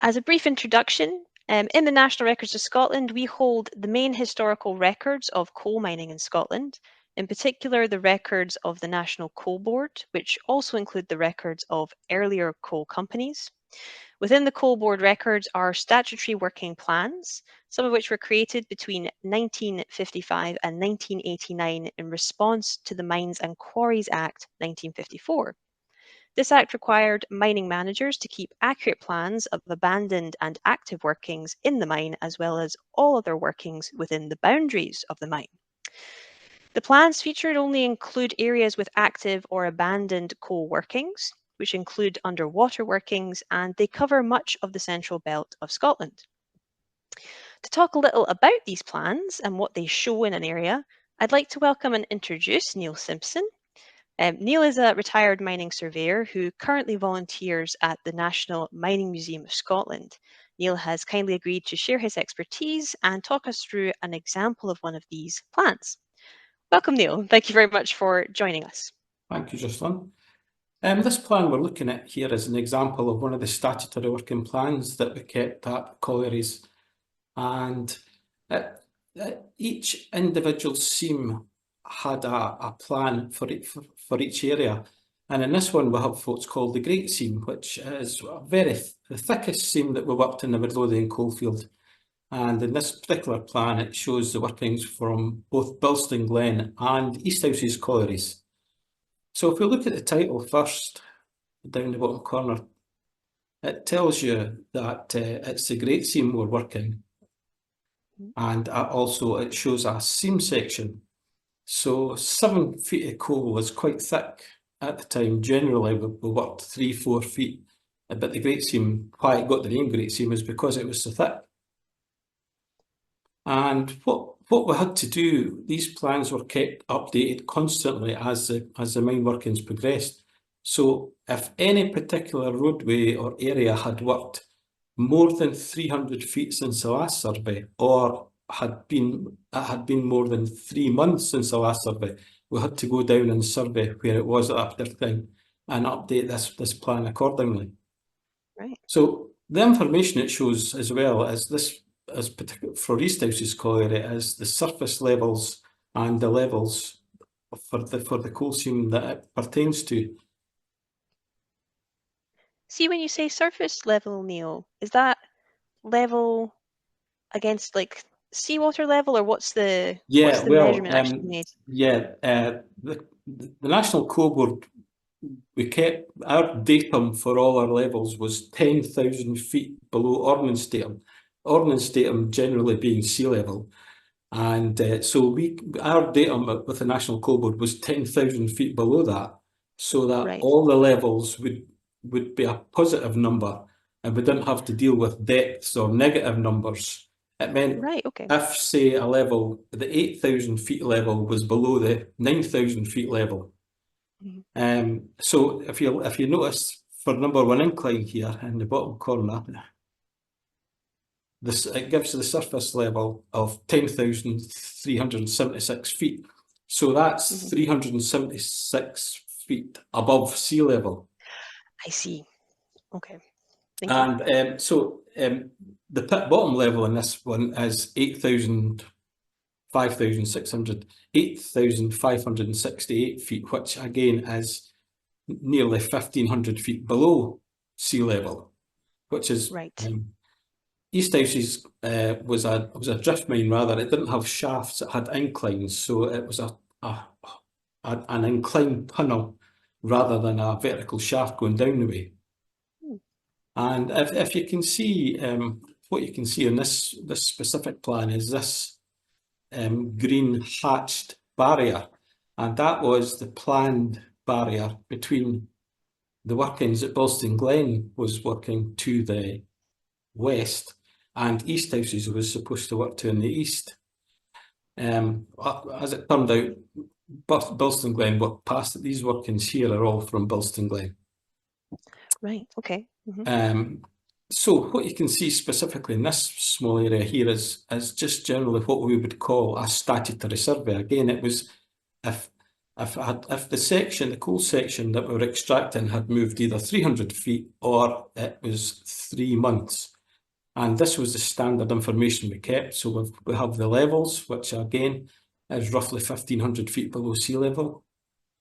As a brief introduction, in the National Records of Scotland, we hold the main historical records of coal mining in Scotland, in particular the records of the National Coal Board, which also include the records of earlier coal companies. Within the Coal Board records are statutory working plans, some of which were created between 1955 and 1989 in response to the Mines and Quarries Act 1954. This act required mining managers to keep accurate plans of abandoned and active workings in the mine, as well as all other workings within the boundaries of the mine. The plans featured only include areas with active or abandoned coal workings, which include underwater workings, and they cover much of the central belt of Scotland. To talk a little about these plans and what they show in an area, I'd like to welcome and introduce Neil Simpson. Neil is a retired mining surveyor who currently volunteers at the National Mining Museum of Scotland. Neil has kindly agreed to share his expertise and talk us through an example of one of these plans. Welcome, Neil. Thank you very much for joining us. Thank you, Jocelyn. This plan we're looking at here is an example of one of the statutory working plans that we kept at collieries. And each individual seam had a plan for each area. And in this one, we have what's called the Great Seam, which is the thickest seam that we worked in the Midlothian coalfield. And in this particular plan, it shows the workings from both Bilston Glen and Easthouses collieries. So if we look at the title first, down the bottom corner, it tells you that it's the Great Seam we're working. And also it shows a seam section. So 7 feet of coal was quite thick at the time. Generally, we worked 3-4 feet. But the Great Seam, why it got the name Great Seam is because it was so thick. And what we had to do, these plans were kept updated constantly as the mine workings progressed. So if any particular roadway or area had worked more than 300 feet since the last survey, or had been more than 3 months since the last survey, we had to go down and survey where it was at that particular time and update this plan accordingly. Right. So the information it shows as well as this, as particular for Easthouses colliery, is the surface levels and the levels for the coal seam that it pertains to. See, when you say surface level, Neil, is that level against like seawater level, or what's the measurement actually made? Yeah, the National Coal Board, we kept our datum for all our levels was 10,000 feet below ordnance datum. Ordnance datum generally being sea level, and so our datum with the National Coal Board was 10,000 feet below that, so that all the levels would be a positive number, and we didn't have to deal with depths or negative numbers. It meant if, say, a level, the 8,000 feet level was below the 9,000 feet level. So if you notice for number 1 incline here in the bottom corner, it gives the surface level of 10,376 feet. So that's 376 feet above sea level. I see. Okay. And so the pit bottom level in this one is 8,568 feet, which again is nearly 1,500 feet below sea level, which is Easthouses was a drift mine rather. It didn't have shafts; it had inclines, so it was an inclined tunnel rather than a vertical shaft going down the way. And if you can see, what you can see in this specific plan is this green hatched barrier, and that was the planned barrier between the workings that Bilston Glen was working to the west and Easthouses was supposed to work to in the east. As it turned out, Bilston Glen worked past it. These workings here are all from Bilston Glen. Right, okay. So what you can see specifically in this small area here is just generally what we would call a statutory survey. Again, it was if if the coal section that we were extracting had moved either 300 feet or it was 3 months. And this was the standard information we kept. So we have the levels, which again is roughly 1,500 feet below sea level.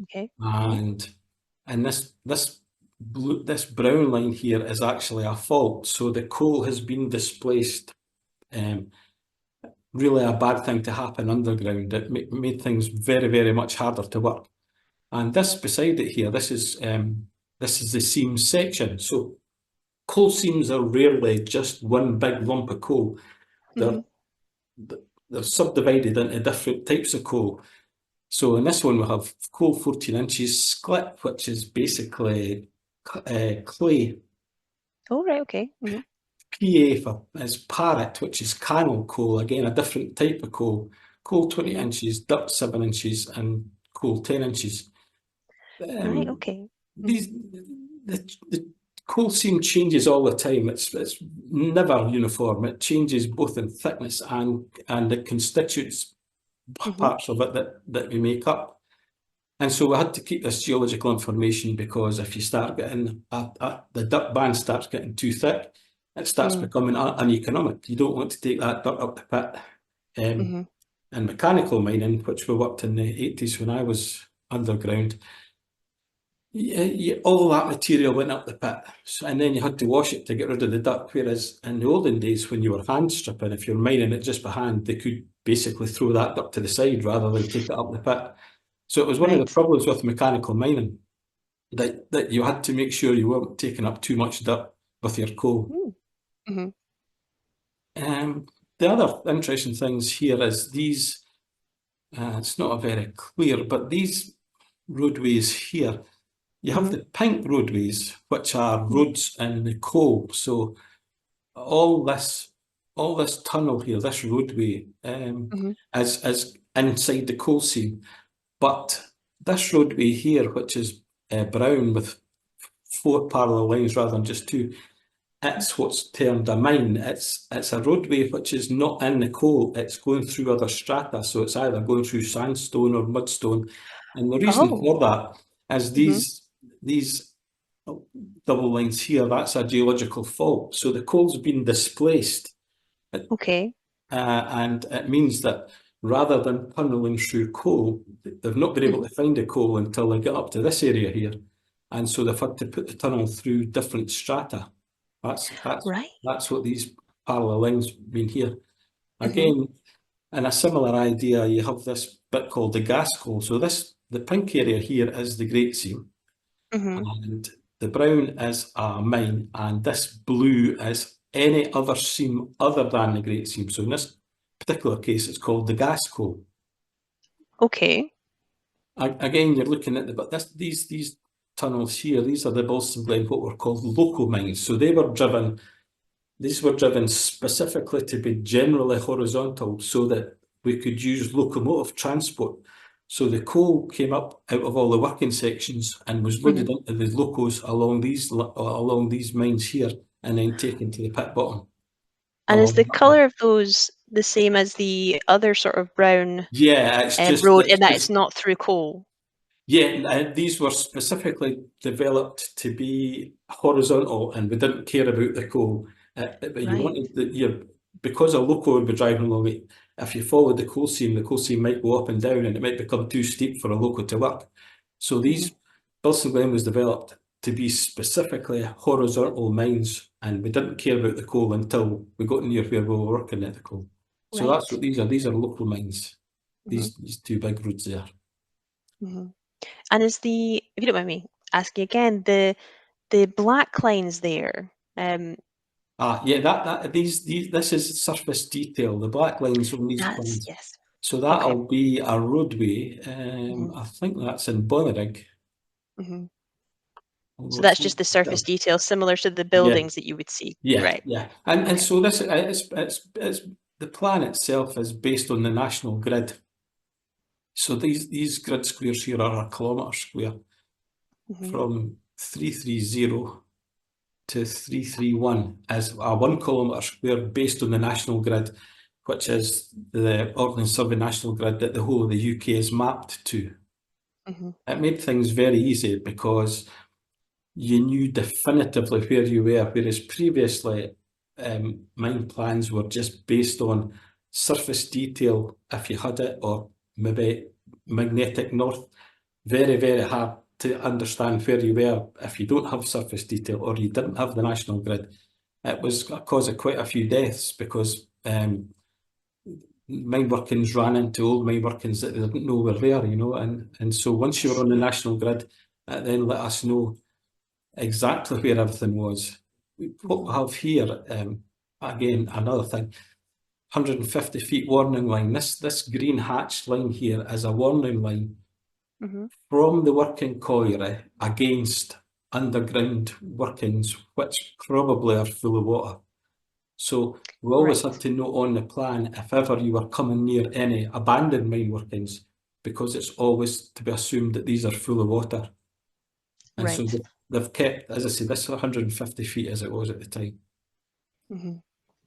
Okay. And this brown line here is actually a fault. So the coal has been displaced. Really a bad thing to happen underground. It made things very, very much harder to work. And this beside it here, this is the seam section. So coal seams are rarely just one big lump of coal. They're subdivided into different types of coal. So in this one we have coal 14 inches split, which is basically clay. Oh, right, okay. PA is parrot, which is cannel coal, again a different type of coal. Coal 20 inches, dirt 7 inches, and coal 10 inches. Right, okay. The coal seam changes all the time. It's never uniform. It changes both in thickness and the constituents parts of it that we make up. And so we had to keep this geological information, because if you start getting the dirt band starts getting too thick, it starts becoming uneconomic. You don't want to take that dirt up the pit. And mechanical mining, which we worked in the 80s when I was underground, all that material went up the pit, and then you had to wash it to get rid of the dirt. Whereas in the olden days, when you were hand stripping, if you're mining it just by hand, they could basically throw that dirt to the side rather than take it up the pit. So it was one of the problems with mechanical mining, that you had to make sure you weren't taking up too much dirt with your coal. The other interesting things here is these, it's not very clear, but these roadways here, you have the pink roadways, which are roads in the coal. So all this tunnel here, this roadway, is inside the coal seam. But this roadway here, which is brown with 4 parallel lines rather than just 2, it's what's termed a mine. It's a roadway which is not in the coal, it's going through other strata. So it's either going through sandstone or mudstone. And the reason for that is these double lines here, that's a geological fault. So the coal's been displaced. And it means that rather than tunneling through coal, they've not been able to find the coal until they get up to this area here. And so they've had to put the tunnel through different strata. That's what these parallel lines mean here. Again, in a similar idea, you have this bit called the gas coal. So the pink area here is the Great Seam, and the brown is a mine, and this blue is any other seam other than the Great Seam. So in this particular case, it's called the gas coal. Again, you're looking at these tunnels here. These are the Balsam Glen, what were called local mines. So these were driven specifically to be generally horizontal, so that we could use locomotive transport. So the coal came up out of all the working sections and was loaded into the locos along these mines here, and then taken to the pit bottom. And is the colour of those the same as the other sort of brown road, in that it's not through coal? Yeah, these were specifically developed to be horizontal, and we didn't care about the coal. But you wanted because a loco would be driving along it. If you followed the coal seam might go up and down, and it might become too steep for a loco to work. So these Balsam Glen was developed to be specifically horizontal mines, and we didn't care about the coal until we got near where we were working at the coal. So that's what these are. These are local mines. These 2 big roads there. And is if you don't mind me asking again, the black lines there? This is surface detail. The black lines on these plans. Yes. So that'll be a roadway. I think that's in Bonnerig. So that's just the surface detail, similar to the buildings that you would see. And so this it's the plan itself is based on the national grid. So these grid squares here are a kilometre square, from 330 to 331 as a 1 kilometre square based on the national grid, which is the Ordnance Survey national grid that the whole of the UK is mapped to. It made things very easy because you knew definitively where you were, whereas previously mine plans were just based on surface detail if you had it, or maybe magnetic north. Very, very hard to understand where you were if you don't have surface detail or you didn't have the national grid. It was a cause of quite a few deaths because mine workings ran into old mine workings that they didn't know were there, you know, and so once you were on the national grid, it then let us know exactly where everything was. What we have here, again, another thing, 150 feet warning line. This green hatched line here is a warning line from the working colliery against underground workings, which probably are full of water. So we always had to note on the plan if ever you were coming near any abandoned mine workings, because it's always to be assumed that these are full of water. And so they've kept, as I say, this 150 feet as it was at the time.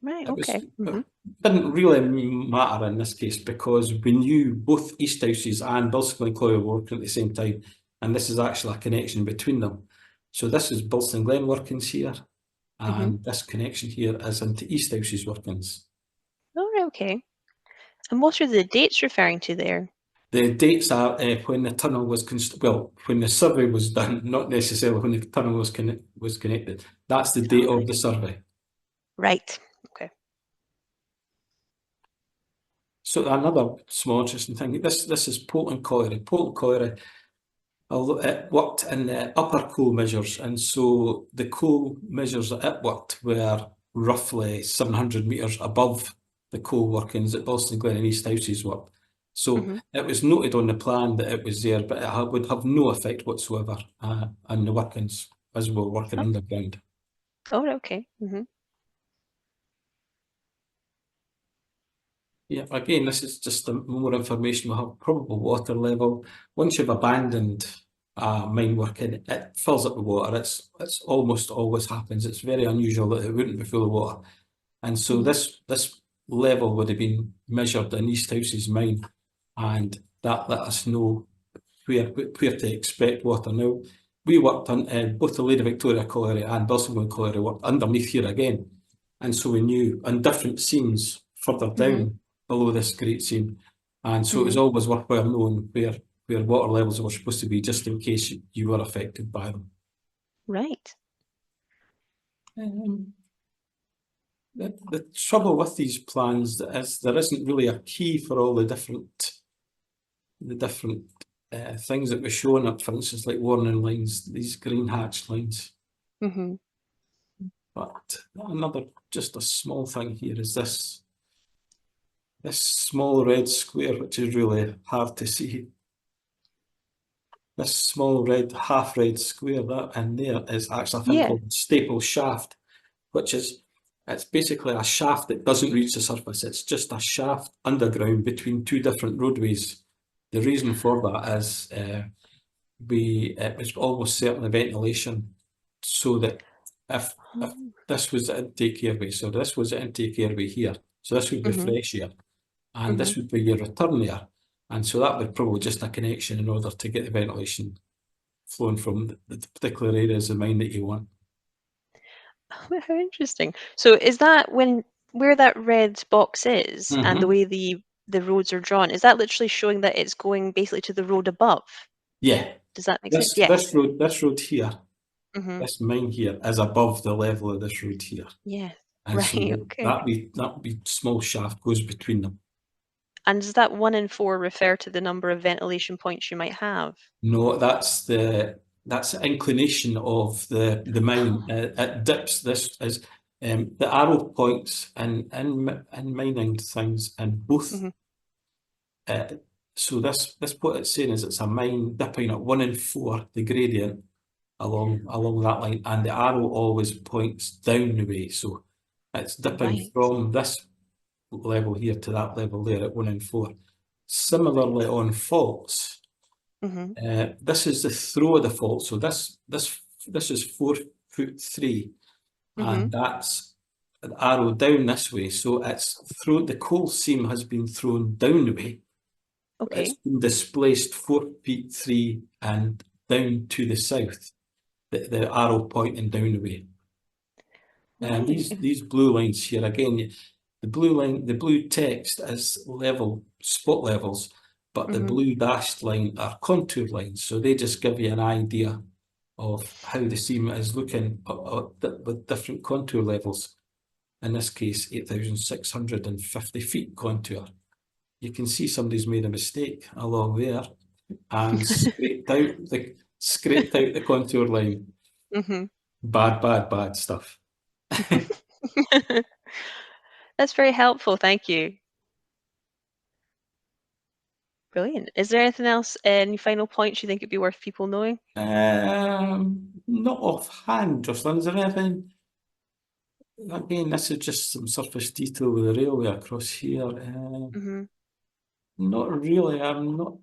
Right, It didn't really matter in this case because we knew both East Houses and Bilston Glen were working at the same time, and this is actually a connection between them. So this is Bilston Glen workings here, and this connection here is into East Houses workings. Oh, okay. And what are the dates referring to there? The dates are when the tunnel was when the survey was done, not necessarily when the tunnel was connected. That's the date of the survey. Right. Okay. So another small interesting thing. This is Poulton Colliery. Poulton Colliery, although it worked in the upper coal measures, and so the coal measures that it worked were roughly 700 metres above the coal workings that Bilston Glen and East Houses worked. So it was noted on the plan that it was there, but it would have no effect whatsoever on the workings as we were working underground. Oh, okay. Yeah, again, this is just more information. We have probable water level. Once you've abandoned mine working, it fills up with water. It's almost always happens. It's very unusual that it wouldn't be full of water. And so this level would have been measured in East Houses mine, and that let us know where to expect water. Now, we worked on both the Lady Victoria Colliery and Bilston Glen Colliery worked underneath here again. And so we knew on different seams further down below this great seam. And so it was always worthwhile knowing where water levels were supposed to be, just in case you were affected by them. Right. The trouble with these plans is there isn't really a key for all the different things that were showing up, for instance, like warning lines, these green hatched lines. But another, just a small thing here is this small red square, which is really hard to see. This small red, half red square, that in there is actually a thing called staple shaft, which is, it's basically a shaft that doesn't reach the surface. It's just a shaft underground between two different roadways. The reason for that is it was almost certainly ventilation, so that if this was the intake airway, so this was the intake airway here, so this would be fresh air, and this would be your return air, and so that would probably just a connection in order to get the ventilation flowing from the particular areas of mine that you want. How interesting. So is that where that red box is and the way the roads are drawn, is that literally showing that it's going basically to the road above? Yeah. Does that make sense? Yeah. This road here, this mine here is above the level of this road here. Yeah. And so that would be small shaft goes between them. And does that 1 in 4 refer to the number of ventilation points you might have? No, that's the inclination of the mine. It dips. This is the arrow points in mining things, and both. So this what it's saying is it's a mine dipping at 1 in 4 the gradient along that line, and the arrow always points down the way. So it's dipping from this level here to that level there at 1 in 4. Similarly on faults, this is the throw of the fault. So this is 4'3", and that's an arrow down this way. So it's the coal seam has been thrown down the way, Okay. It's been displaced 4 feet 3 and down to the south, the arrow pointing down the way. And Right. these blue lines here, again, the blue line, the blue text is level spot levels, but the blue dashed line are contour lines. So they just give you an idea of how the seam is looking with different contour levels. In this case, 8,650 feet contour. You can see somebody's made a mistake along there and scraped out the contour line. Mm-hmm. Bad, bad, bad stuff. That's very helpful. Thank you. Brilliant. Is there anything else, any final points you think it'd be worth people knowing? Not offhand, Jocelyn. Is there anything? Again, this is just some surface detail with the railway across here. Hmm. Not really. I'm not.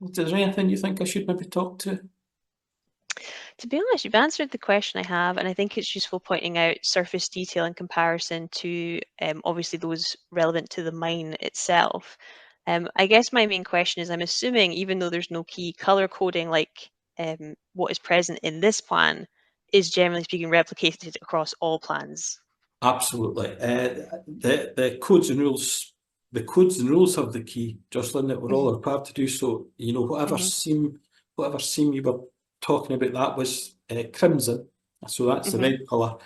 Is there anything you think I should maybe talk to? To be honest, you've answered the question I have, and I think it's useful pointing out surface detail in comparison to obviously those relevant to the mine itself. I guess my main question is, I'm assuming even though there's no key color coding like what is present in this plan, is generally speaking replicated across all plans. Absolutely. The codes and rules, the codes and rules have the key, Jocelyn, that we're all Hmm. required to do so. You know, Hmm. whatever seam you were talking about, that was crimson. So that's the Hmm. red colour.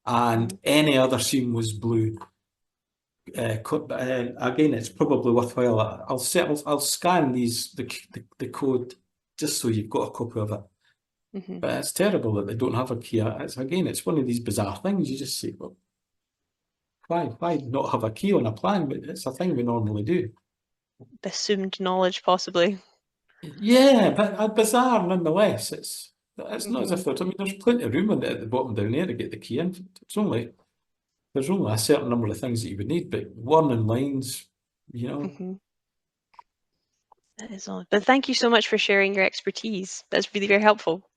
And Hmm. any other seam was blue. Again, it's probably worthwhile. I'll scan the code just so you've got a copy of it. Hmm. But it's terrible that they don't have a key. It's one of these bizarre things. You just say, well, why not have a key on a plan? But it's a thing we normally do. Assumed knowledge, possibly. Yeah, but bizarre nonetheless. It's not as Hmm. if there's plenty of room at the bottom down there to get the key in. There's only a certain number of things that you would need, but warning lines, you know, Hmm. That is all. But thank you so much for sharing your expertise. That's really very helpful.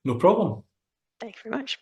no problem. Thank you very much.